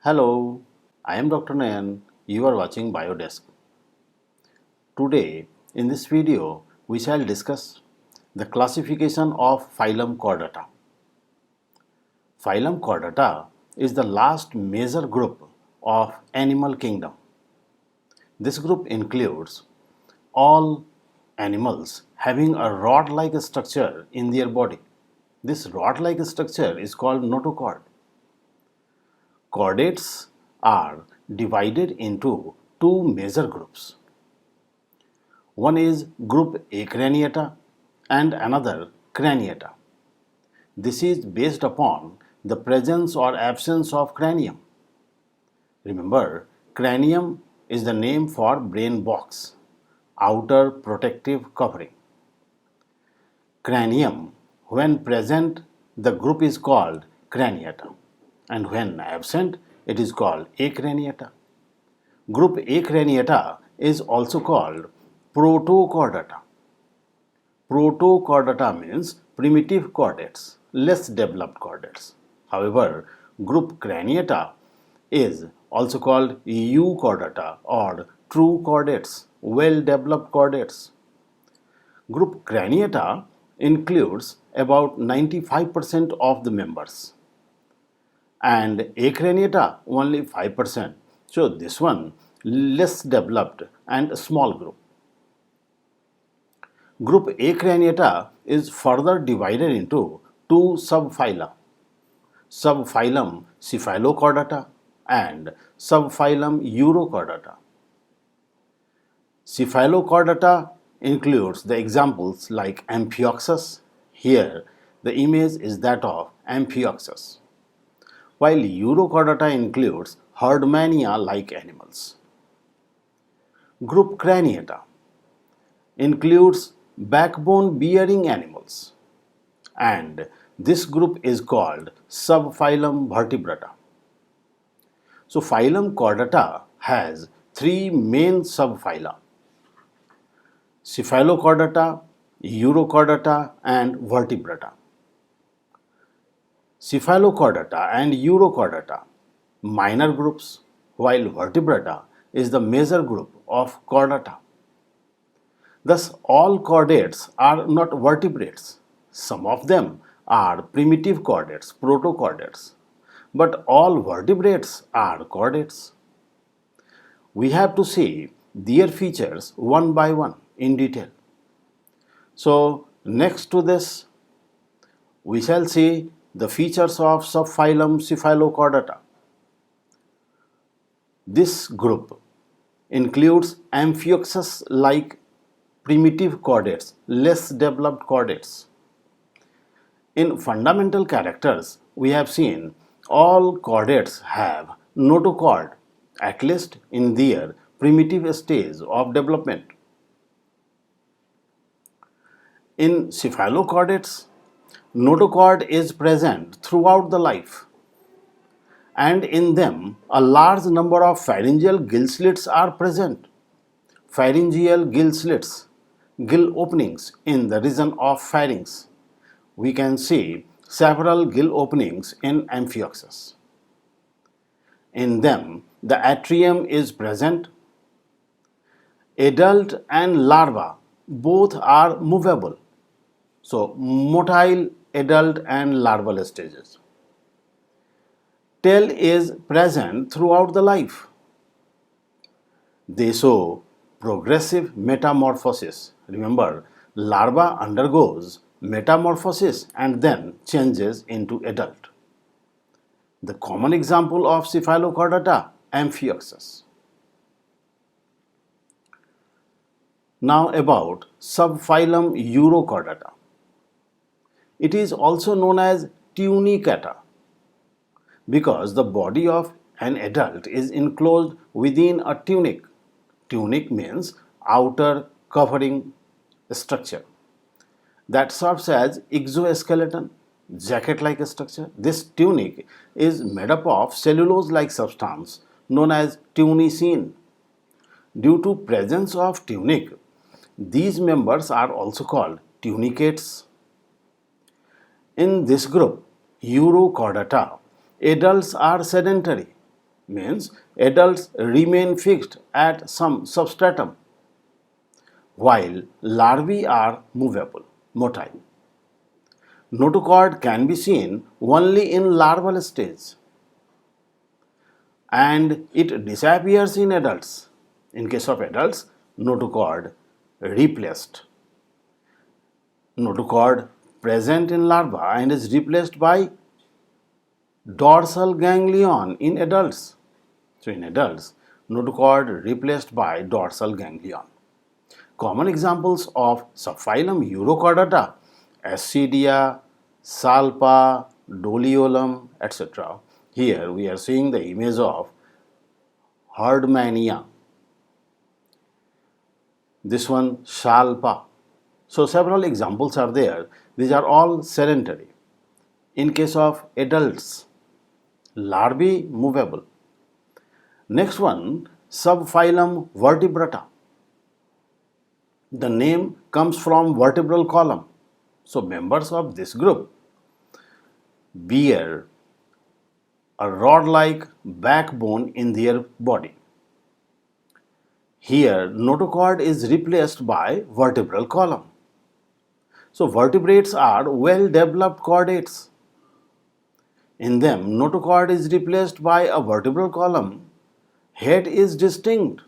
Hello, I am Dr. Nayan. You are watching Biodesk. Today, in this video, we shall discuss the classification of phylum Chordata. Phylum Chordata is the last major group of animal kingdom. This group includes all animals having a rod-like structure in their body. This rod-like structure is called notochord. Chordates are divided into two major groups. One is group Acraniata and another Craniata. This is based upon the presence or absence of cranium. Remember, cranium is the name for brain box, outer protective covering. Cranium, when present, the group is called Craniata, and when absent, it is called Acraniata. Group Acraniata is also called Protochordata. Protochordata means primitive chordates, less developed chordates. However, group Craniata is also called Euchordata or true chordates, well developed chordates. Group Craniata includes about 95% of the members and Acraniata only 5%. So this one less developed and small group. Group Acraniata is further divided into two subphyla, subphylum Cephalochordata and subphylum Urochordata. Cephalochordata includes the examples like Amphioxus. Here, the image is that of Amphioxus, while Urochordata includes Herdmania-like animals. Group Craniata includes backbone-bearing animals, and this group is called subphylum Vertebrata. So, phylum Chordata has three main subphyla: Cephalochordata, Urochordata, and Vertebrata. Cephalochordata and Urochordata minor groups, while Vertebrata is the major group of Chordata. Thus, all chordates are not vertebrates. Some of them are primitive chordates, protochordates, but all vertebrates are chordates. We have to see their features one by one in detail. So, next to this, we shall see the features of subphylum Cephalochordata. This group includes Amphioxus-like primitive chordates, less developed chordates. In fundamental characters, we have seen all chordates have notochord, at least in their primitive stage of development. In cephalochordates, notochord is present throughout the life, and in them a large number of pharyngeal gill slits are present. Pharyngeal gill slits, gill openings in the region of pharynx. We can see several gill openings in Amphioxus. In them, the atrium is present. Adult and larva both are movable. So, motile adult and larval stages. Tail is present throughout the life. They show progressive metamorphosis. Remember, larva undergoes metamorphosis and then changes into adult. The common example of Cephalochordata, Amphioxus. Now about subphylum Urochordata. It is also known as tunicata because the body of an adult is enclosed within a tunic. Tunic means outer covering structure that serves as exoskeleton, jacket-like structure. This tunic is made up of cellulose-like substance known as tunicin. Due to presence of tunic, these members are also called tunicates. In this group, Urochordata, adults are sedentary. means adults remain fixed at some substratum, while larvae are movable, motile. Notochord can be seen only in larval stage and it disappears in adults. In case of adults, notochord replaced. Notochord present in larva and is replaced by dorsal ganglion in adults. So in adults, notochord replaced by dorsal ganglion. Common examples of subphylum Urochordata, Ascidia, Salpa, Doliolum, etc. Here we are seeing the image of Herdmania. This one Salpa. So several examples are there. These are all sedentary. In case of adults, larvae movable. Next one, subphylum Vertebrata. The name comes from vertebral column. So members of this group bear a rod-like backbone in their body. Here, notochord is replaced by vertebral column. So vertebrates are well-developed chordates. In them, notochord is replaced by a vertebral column. Head is distinct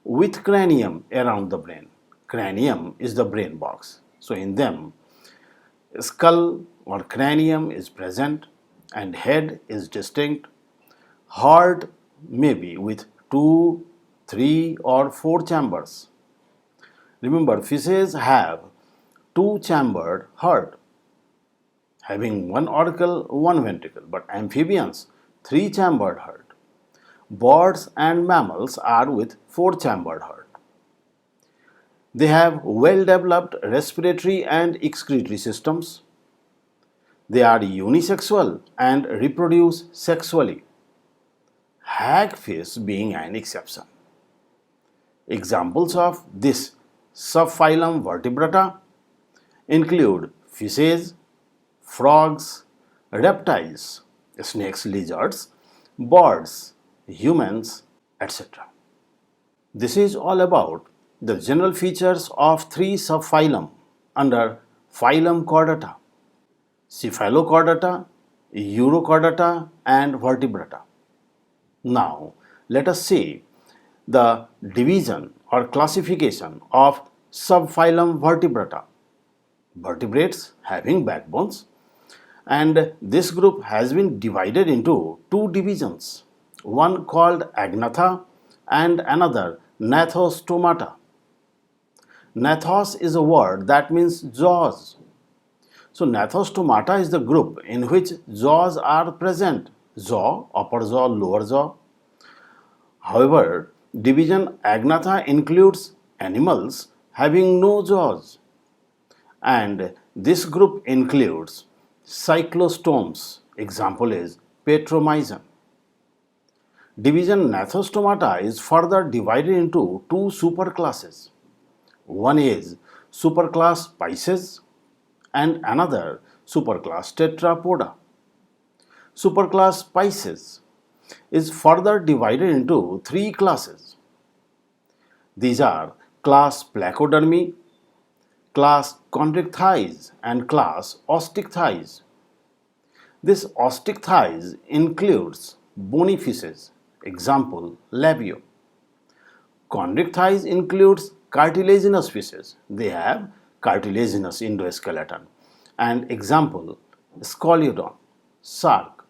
with cranium around the brain. Cranium is the brain box. So in them, skull or cranium is present and head is distinct. Heart may be with 2, 3 or 4 chambers. Remember, fishes have 2-chambered heart having 1 auricle, 1 ventricle, but amphibians 3-chambered heart. Birds and mammals are with 4-chambered heart. They have well-developed respiratory and excretory systems. They are unisexual and reproduce sexually. Hagfish being an exception. Examples of this subphylum Vertebrata include fishes, frogs, reptiles, snakes, lizards, birds, humans, etc. This is all about the general features of 3 subphylum under phylum Chordata: Cephalochordata, Urochordata and Vertebrata. Now, let us see the division or classification of subphylum Vertebrata. Vertebrates having backbones, and this group has been divided into 2 divisions, one called Agnatha and another Gnathostomata. Gnathos is a word that means jaws. So Gnathostomata is the group in which jaws are present, jaw, upper jaw, lower jaw. However, division Agnatha includes animals having no jaws, and this group includes cyclostomes. Example is Petromyzon. Division Gnathostomata is further divided into 2 superclasses. One is superclass Pisces and another superclass Tetrapoda. Superclass Pisces is further divided into 3 classes. These are class Placodermi, class Chondrichthyes and class Osteichthyes. This Osteichthyes includes bony fishes, example Labio. Chondrichthyes includes cartilaginous fishes. They have cartilaginous endoskeleton and example Scoliodon, shark.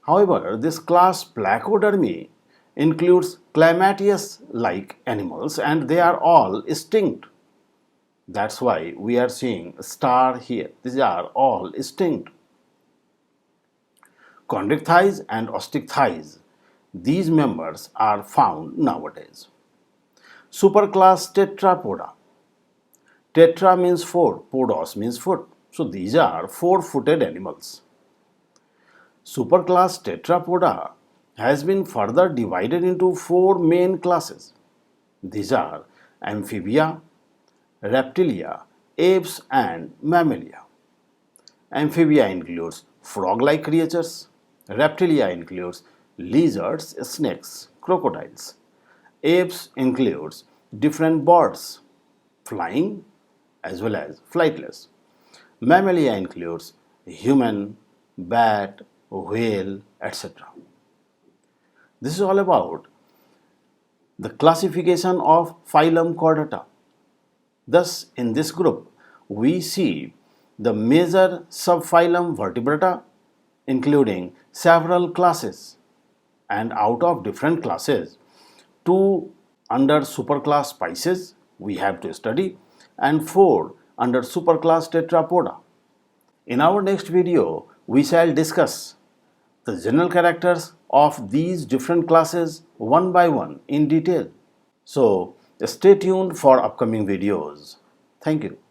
However, this class Placodermi includes clymateus-like animals and they are all extinct. That's why we are seeing a star here. These are all extinct. Chondrichthyes and Osteichthyes, these members are found nowadays. Superclass Tetrapoda. Tetra means 4, podos means foot. So these are 4-footed animals. Superclass Tetrapoda has been further divided into 4 main classes. These are Amphibia, Reptilia, Apes and Mammalia. Amphibia includes frog-like creatures. Reptilia includes lizards, snakes, crocodiles. Apes includes different birds, flying as well as flightless. Mammalia includes human, bat, whale, etc. This is all about the classification of phylum Chordata. Thus, in this group, we see the major subphylum Vertebrata, including several classes, and out of different classes, two under superclass Pisces we have to study, and four under superclass Tetrapoda. In our next video, we shall discuss the general characters of these different classes one by one in detail. So, stay tuned for upcoming videos. Thank you.